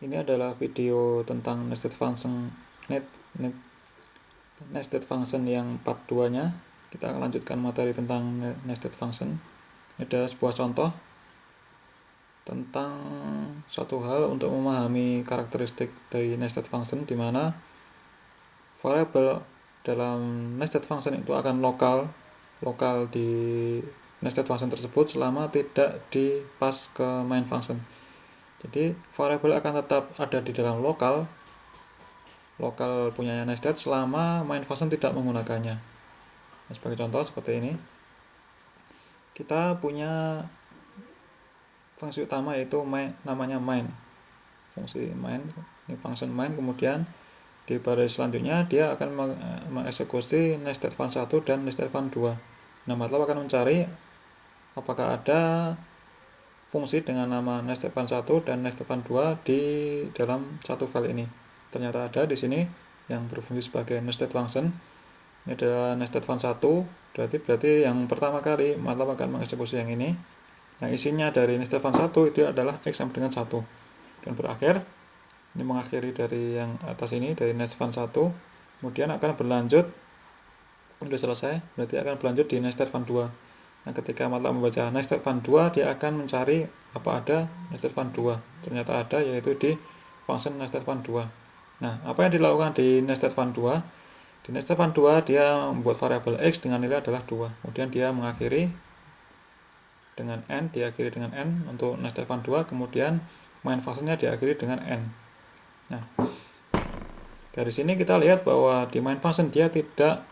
Ini adalah video tentang nested function nested function yang part 2-nya. Kita akan lanjutkan materi tentang nested function. Ini ada sebuah contoh tentang suatu hal untuk memahami karakteristik dari nested function, di mana variabel dalam nested function itu akan lokal di nested function tersebut selama tidak dipass ke main function. Jadi variabel akan tetap ada di dalam lokal punyanya nested selama main function tidak menggunakannya. Nah, sebagai contoh seperti ini, kita punya fungsi utama yaitu namanya main, fungsi main, ini function main. Kemudian di baris selanjutnya dia akan mengeksekusi nested fun 1 dan nested fun 2. Nah, MATLAB akan mencari apakah ada fungsi dengan nama nested fun 1 dan nested fun 2 di dalam satu file ini. Ternyata ada di sini yang berfungsi sebagai nested function. Ini adalah nested fun 1, berarti yang pertama kali MATLAB akan mengeksekusi yang ini. Yang isinya dari nested fun 1 itu adalah X sama dengan 1. Dan berakhir, ini mengakhiri dari yang atas ini, dari nested fun 1. Kemudian akan berlanjut, sudah selesai, berarti akan berlanjut di nested fun 2. Nah, ketika MATLAB membaca nested fun 2, dia akan mencari apa ada nested fun 2. Ternyata ada, yaitu di function nested fun 2. Nah, apa yang dilakukan di nested fun 2? Di nested fun 2, dia membuat variabel X dengan nilai adalah 2. Kemudian dia mengakhiri dengan N, diakhiri dengan N untuk nested fun 2. Kemudian main functionnya diakhiri dengan N. Nah, dari sini kita lihat bahwa di main function dia tidak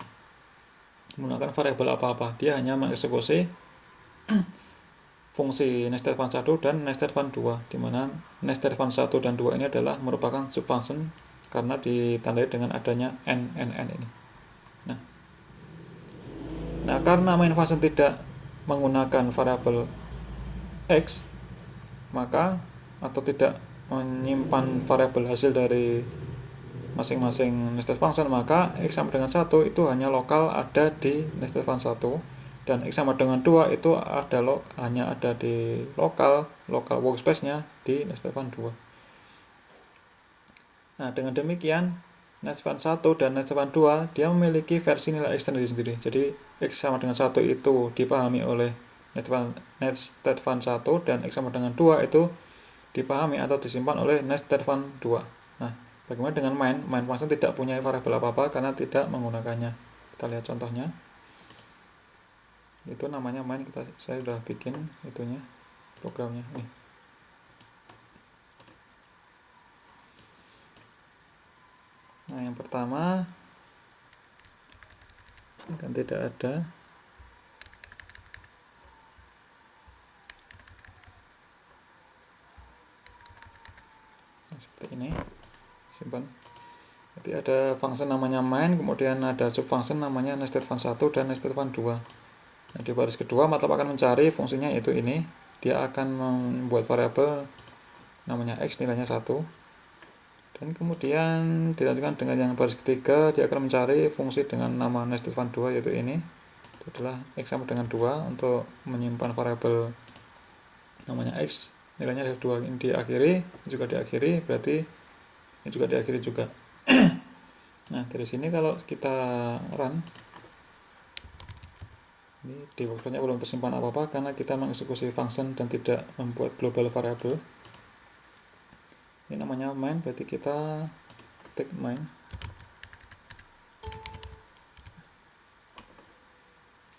menggunakan variabel apa-apa, dia hanya mengeksekusi fungsi nested fun 1 dan nested fun 2, di mana nested fun 1 dan 2 ini adalah merupakan subfunction karena ditandai dengan adanya n ini. Nah, karena main function tidak menggunakan variabel X, maka atau tidak menyimpan variabel hasil dari masing-masing nested function, maka X sama dengan 1 itu hanya lokal ada di nested fun 1, dan X sama dengan 2 itu hanya ada di lokal workspace-nya di nested fun 2. Nah, dengan demikian nested fun 1 dan nested fun 2 dia memiliki versi nilai X sendiri. Jadi X sama dengan 1 itu dipahami oleh nested fun 1, dan X sama dengan 2 itu dipahami atau disimpan oleh nested fun 2. Nah, bagaimana dengan main function tidak punya variabel apa-apa karena tidak menggunakannya. Kita lihat contohnya. Itu namanya main, saya sudah bikin itunya, programnya nih. Nah, yang pertama kan tidak ada. Nah, seperti ini. Simpan. Jadi ada function namanya main, kemudian ada subfunction namanya nested fun 1 dan nested fun 2. Nah, di baris kedua MATLAB akan mencari fungsinya, yaitu ini. Dia akan membuat variabel namanya X, nilainya 1. Dan kemudian dilanjutkan dengan yang baris ketiga, dia akan mencari fungsi dengan nama nested fun 2, yaitu ini. Itu adalah X sama dengan 2 untuk menyimpan variabel namanya X, nilainya adalah 2. Ini diakhiri, ini juga diakhiri, berarti ini juga diakhiri juga. Nah, dari sini kalau kita run, ini di workspace-nya belum tersimpan apa-apa karena kita mengeksekusi function dan tidak membuat global variable. Ini namanya main, berarti kita ketik main.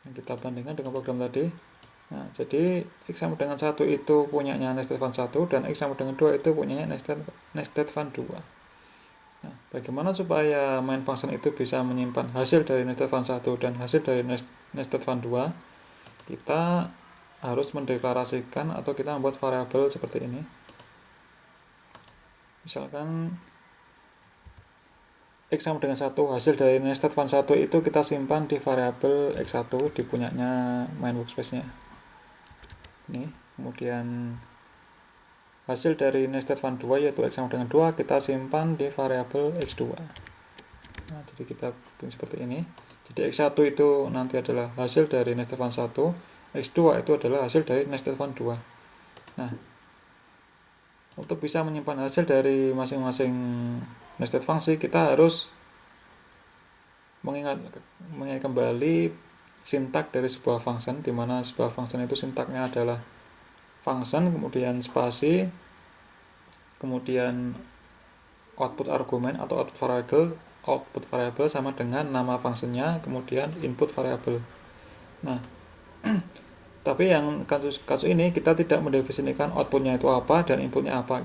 Nah, kita bandingkan dengan program tadi. Nah, jadi X sama dengan 1 itu punyanya nested fun 1, dan X sama dengan 2 itu punyanya nested fun 2. Nah, bagaimana supaya main function itu bisa menyimpan hasil dari nested fun 1 dan hasil dari nested fun 2? Kita harus mendeklarasikan atau kita membuat variabel seperti ini. Misalkan X sama dengan 1, hasil dari nested fun 1 itu kita simpan di variabel X1 di punyanya main workspace-nya. Ini, kemudian hasil dari nested fun 2 yaitu X sama dengan 2 kita simpan di variabel X2. Nah, jadi kita bikin seperti ini. Jadi X1 itu nanti adalah hasil dari nested fun 1, X2 itu adalah hasil dari nested fun 2. Nah, Untuk bisa menyimpan hasil dari masing-masing nested function, kita harus mengingat kembali sintak dari sebuah function, di mana sebuah function itu sintaknya adalah function, kemudian spasi, kemudian output argumen atau output variable sama dengan nama fungsinya, kemudian input variable. Nah, tapi yang kasus ini kita tidak mendefinisikan outputnya itu apa dan inputnya apa.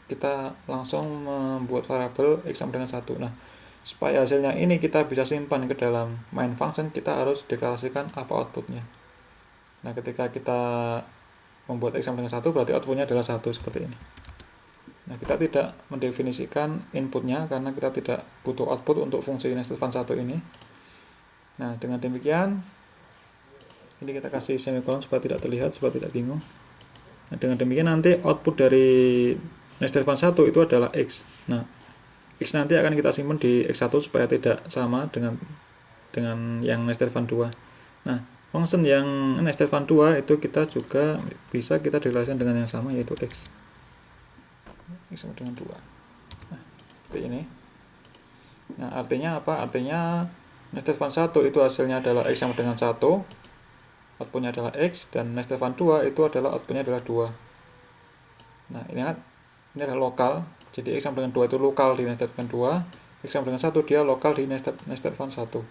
Kita langsung membuat variabel x sama dengan 1. Nah, supaya hasilnya ini kita bisa simpan ke dalam main function, kita harus deklarasikan apa outputnya. Nah, ketika kita membuat x sama dengan 1, berarti outputnya adalah 1, seperti ini. Nah, kita tidak mendefinisikan inputnya karena kita tidak butuh output untuk fungsi nested fun 1 ini. Nah, dengan demikian ini kita kasih semikolon supaya tidak terlihat, supaya tidak bingung. Nah, dengan demikian nanti output dari nested fun 1 itu adalah x. Nah, x nanti akan kita simpan di x1 supaya tidak sama dengan yang nested fun 2. Nah, function yang nested fun 2 itu kita juga bisa kita deklarasikan dengan yang sama, yaitu x sama dengan 2. Nah, seperti ini. Nah, artinya apa? Artinya nested fun 1 itu hasilnya adalah x sama dengan 1, outputnya adalah x, dan nested fun 2 itu adalah outputnya adalah 2. Nah, ini adalah lokal, jadi x sama dengan 2 itu lokal di nested fun 2, x sama dengan 1 dia lokal di nested fun 1.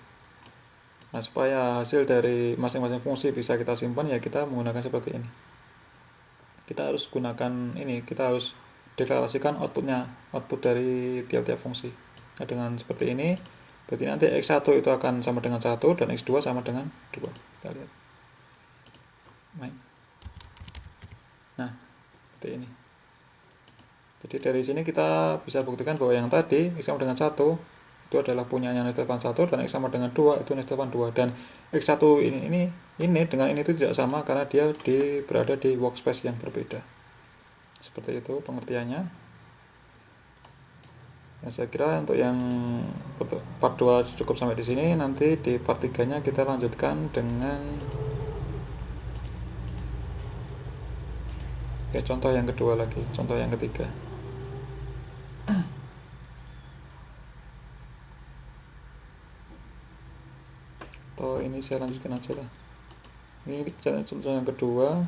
Nah, supaya hasil dari masing-masing fungsi bisa kita simpan, ya kita menggunakan seperti ini. Kita harus gunakan ini, kita harus deklarasikan output dari tiap-tiap fungsi. Nah, dengan seperti ini, berarti nanti x1 itu akan sama dengan 1 dan x2 sama dengan 2. Kita lihat. Nah, seperti ini. Jadi dari sini kita bisa buktikan bahwa yang tadi x sama dengan 1 itu adalah punyanya nested fun 1 dan x sama dengan 2 itu nested fun 2, dan x1 ini dengan ini itu tidak sama karena dia berada di workspace yang berbeda. Seperti itu pengertiannya. Ya, saya kira untuk yang part 2 cukup sampai di sini. Nanti di part 3-nya kita lanjutkan dengan contoh yang kedua lagi, contoh yang ketiga. Atau ini saya lanjutkan aja lah. Ini contoh yang kedua.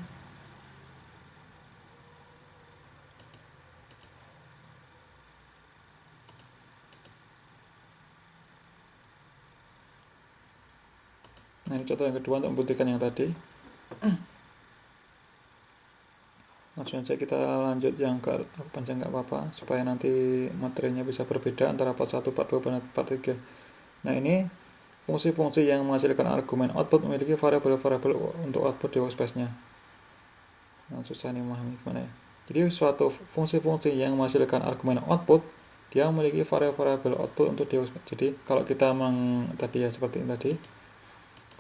Nah, ini contoh yang kedua untuk membuktikan yang tadi. Langsung aja kita lanjut yang ke panjang nggak apa-apa, supaya nanti materinya bisa berbeda antara part 1, part 2, dan part 3. Nah, ini fungsi-fungsi yang menghasilkan argumen output memiliki variabel-variabel untuk output di workspace-nya. Nah, susah nih memahami gimana ya. Jadi suatu fungsi-fungsi yang menghasilkan argumen output, dia memiliki variabel-variabel output untuk di workspace. Jadi kalau kita tadi ya seperti ini tadi,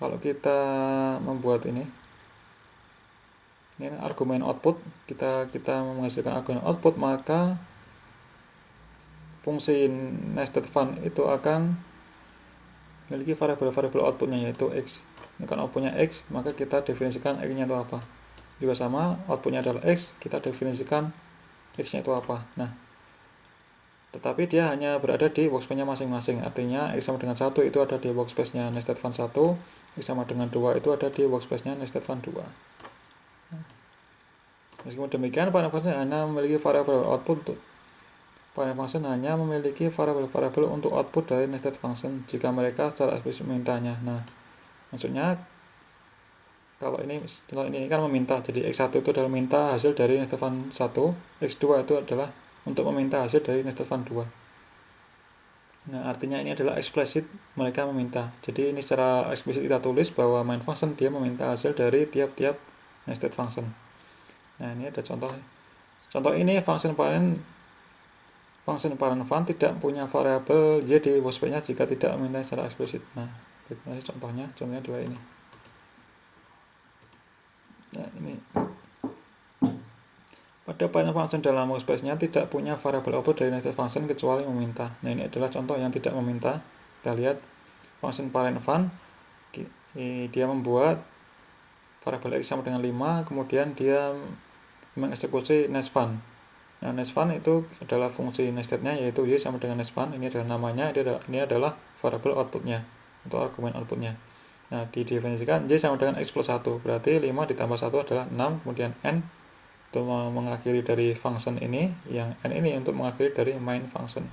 kalau kita membuat ini argumen output, kita menghasilkan argumen output, maka fungsi nested fun itu akan memiliki variabel-variabel outputnya, yaitu x. Ini kan outputnya x, maka kita definisikan x-nya itu apa. Juga sama, outputnya adalah x, kita definisikan x-nya itu apa. Nah, tetapi dia hanya berada di workspace-nya masing-masing. Artinya x sama dengan 1 itu ada di workspace-nya nested fun 1, x sama dengan 2 itu ada di workspace-nya nested fun 2. Meskipun demikian, Final Function hanya memiliki variabel output. Final Function hanya memiliki variabel-variabel untuk output dari nested function jika mereka secara eksplisit memintanya. Nah, maksudnya kalau ini kan meminta, jadi x1 itu adalah minta hasil dari nested fun 1, x2 itu adalah untuk meminta hasil dari nested fun 2. Nah, artinya ini adalah eksplisit mereka meminta. Jadi ini secara eksplisit kita tulis bahwa main function dia meminta hasil dari tiap-tiap nested function. Nah, ini ada contoh. Contoh ini function parent fun tidak punya variabel y di workspace-nya jika tidak meminta secara eksplisit. Nah, ini contohnya adalah ini. Nah, ini pada parent function dalam workspace-nya tidak punya variabel output dari nested function kecuali meminta. Nah, ini adalah contoh yang tidak meminta. Kita lihat function parent fun, dia membuat variabel x sama dengan 5, kemudian dia mengeksekusi nestFun. Nah, nestFun itu adalah fungsi nestednya, yaitu y sama dengan nestFun. Ini adalah namanya, ini adalah variabel outputnya atau argumen outputnya. Nah, didefinisikan y sama dengan x plus 1, berarti 5 ditambah 1 adalah 6, kemudian n untuk mengakhiri dari function ini, yang n ini untuk mengakhiri dari main function.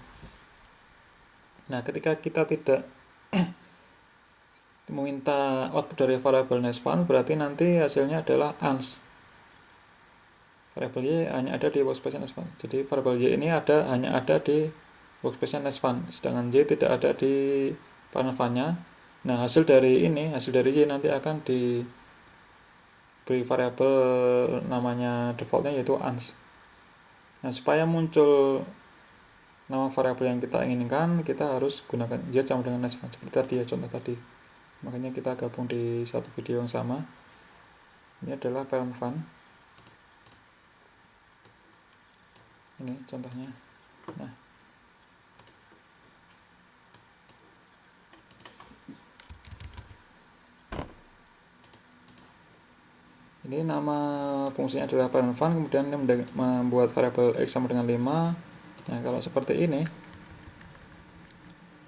Nah, ketika kita tidak meminta output dari variabel nestFun, berarti nanti hasilnya adalah ans. Variabel y hanya ada di workspace nestFun. Jadi variabel y ini hanya ada di workspace nestFun, sedangkan y tidak ada di parent fun-nya. Nah, hasil dari y nanti akan diberi variabel namanya defaultnya, yaitu ans. Nah, supaya muncul nama variabel yang kita inginkan, kita harus gunakan z sama dengan nestFun seperti tadi ya, contoh tadi. Makanya kita gabung di satu video yang sama. Ini adalah parent fun. Ini contohnya. Nah, ini nama fungsinya adalah parent fun, kemudian ini membuat variabel x sama dengan 5. Nah, kalau seperti ini,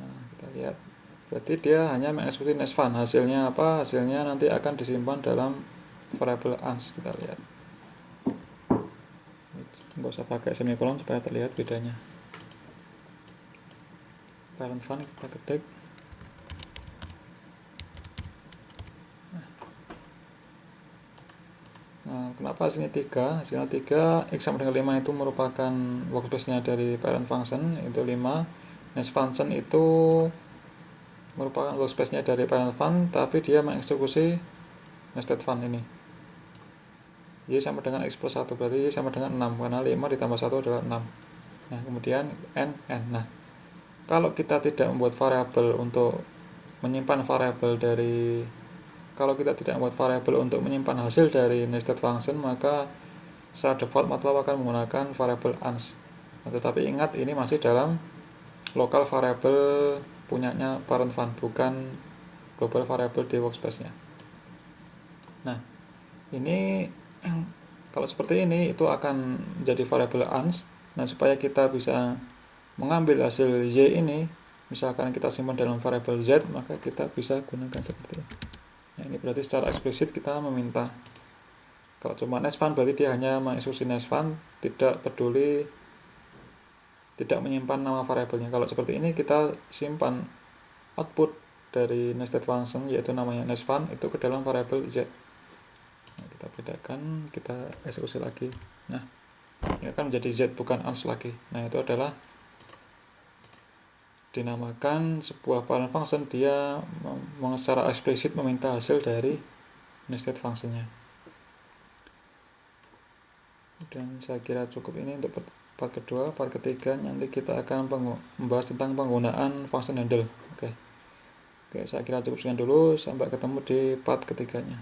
nah, kita lihat, berarti dia hanya mengeksekusi nestFun. Hasilnya apa? Hasilnya nanti akan disimpan dalam variabel ans. Kita lihat, nggak usah pakai semikolon supaya terlihat bedanya. Parent fun kita ketik. Nah, kenapa hasilnya 3? Hasilnya 3, x sama dengan 5 itu merupakan workspace-nya dari parent function, itu 5. Nest function itu merupakan workspace-nya dari parent fun, tapi dia mengeksekusi nested fun ini. Y sama dengan x plus 1, berarti Y sama dengan 6, karena 5 ditambah 1 adalah 6. Nah, kemudian n. Nah, kalau kita tidak membuat variabel untuk menyimpan variabel dari menyimpan hasil dari nested function, maka secara default MATLAB akan menggunakan variabel ans. Nah, tetapi ingat, ini masih dalam lokal variabel punyanya parent fun, bukan global variabel di workspace-nya. Nah, ini kalau seperti ini itu akan menjadi variabel ans. Nah, supaya kita bisa mengambil hasil y ini, misalkan kita simpan dalam variabel z, maka kita bisa gunakan seperti ini. Nah, ini berarti secara eksplisit kita meminta. Kalau cuma nestFun berarti dia hanya mengeksekusi nestFun, tidak peduli, tidak menyimpan nama variabelnya. Kalau seperti ini kita simpan output dari nested function, yaitu namanya nestFun, itu ke dalam variabel z. Nah, kita bedakan, kita eksekusi lagi. Nah, ini akan menjadi z, bukan ans lagi. Nah, itu adalah dinamakan sebuah parent function, dia secara eksplisit meminta hasil dari nested functionnya. Dan saya kira cukup ini untuk part kedua. Part ketiga nanti kita akan membahas tentang penggunaan function handle. Oke, saya kira cukup sekian dulu, sampai ketemu di part ketiganya.